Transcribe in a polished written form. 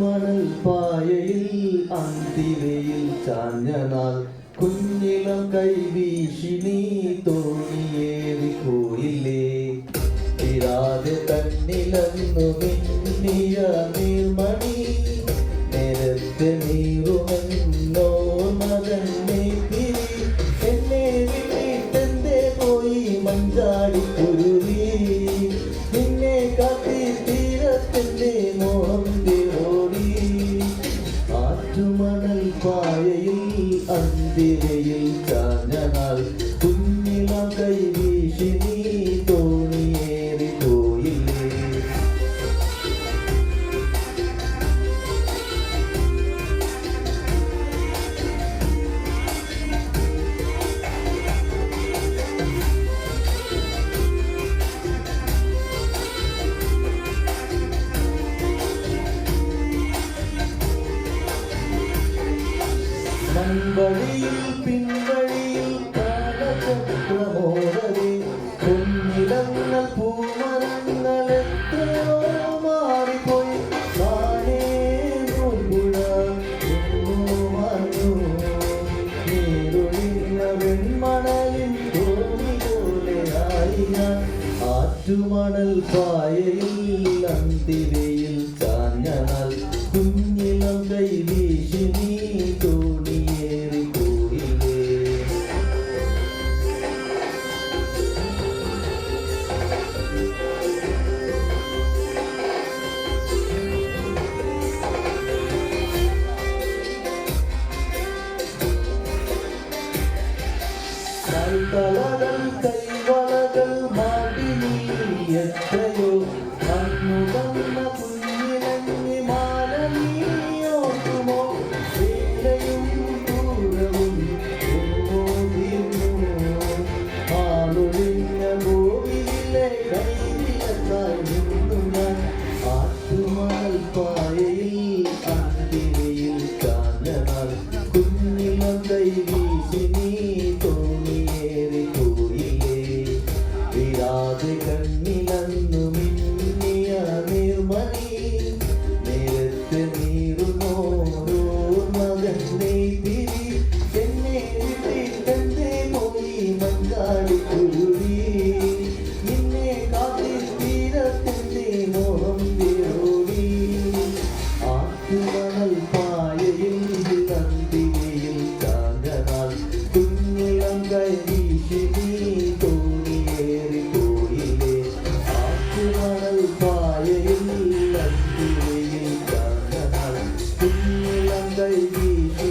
ആറ്റുമണൽ പായയിൽ അന്തിവയിൽ ചാഞ്ഞ നാൾ കുഞ്ഞിളം കൈവീശി നീ തോണിയേറി പോയില്ലേ ഇരാതെ തന്നിലന്നു മിന്നിയ നീർമണി നേരത്തെ നീറുമെന്നോ മകനെ തിരി എന്നെ വിട്ടിട്ടെന്തേ പോയി മഞ്ചാടി കുരുവി നിന്നെ കാത്തി തീരത്തെന്റെ മോഹം ഓടി ആറ്റുമണൽ പായയിൽ അന്തിവയിൽ ചാഞ്ഞ നാൾ കുഞ്ഞിളം കൈവീശി നീ തോണിയേറി പോയില്ലേ മൺവഴിയിൽ പിൻവഴിയിൽ കാലചക്രമോടരെ പൊന്നിലങ്ങൾ പൂമരങ്ങൾ എത്രയോ മാറിപ്പോയി താനേ നൂൽപ്പുഴ മാഞ്ഞു നീരൊഴിഞ്ഞ വെൺമണലിൻ തോണി പോലെയായി ഞാൻ ആറ്റുമണൽ പായയിൽ അന്തിവയിൽ ചാഞ്ഞ നാൾ കുഞ്ഞിളം കൈവീശി നീ തോണിയേറി പോയില്ലേ കൈതളകൾ കൈവളകൾ മാടി നീ എത്രയോ അന്നു തന്ന കുഞ്ഞിലങ്ങി മാല നീയോട്ടുമോ വേലയും ദൂരവും ആളൊഴിഞ്ഞ കോവിലെ കൈവിലക്കായി നിന്നു ഞാൻ ആറ്റുമണൽ പായയിൽ അന്തിവയിൽ ചാഞ്ഞ നാൾ കുഞ്ഞിളം കൈവീശി നീ തോണിയേറി പോയില്ലേ വിരാതെ കണ്ണിലന്നു മിന്നിയ നിർമണി നേരത്തെ നീറുന്നോരോ മകനെ തിരി എന്നെ വിട്ടിട്ടെന്തേ പോയി മഞ്ചാടി കുരുവി നിന്നെ കാത്തി തീരത്തെന്റെ മോഹം ഓടി ആറ്റുമണൽ പായയിൽ അന്തിവയിൽ ചാഞ്ഞ നാൾ കുഞ്ഞിളം കൈവീശി നീ തോണിയേറി പോയില്ലേ ആറ്റുമണൽ പായയിൽ അന്തിവയിൽ ചാഞ്ഞ നാൾ കുഞ്ഞിളം കൈവീശി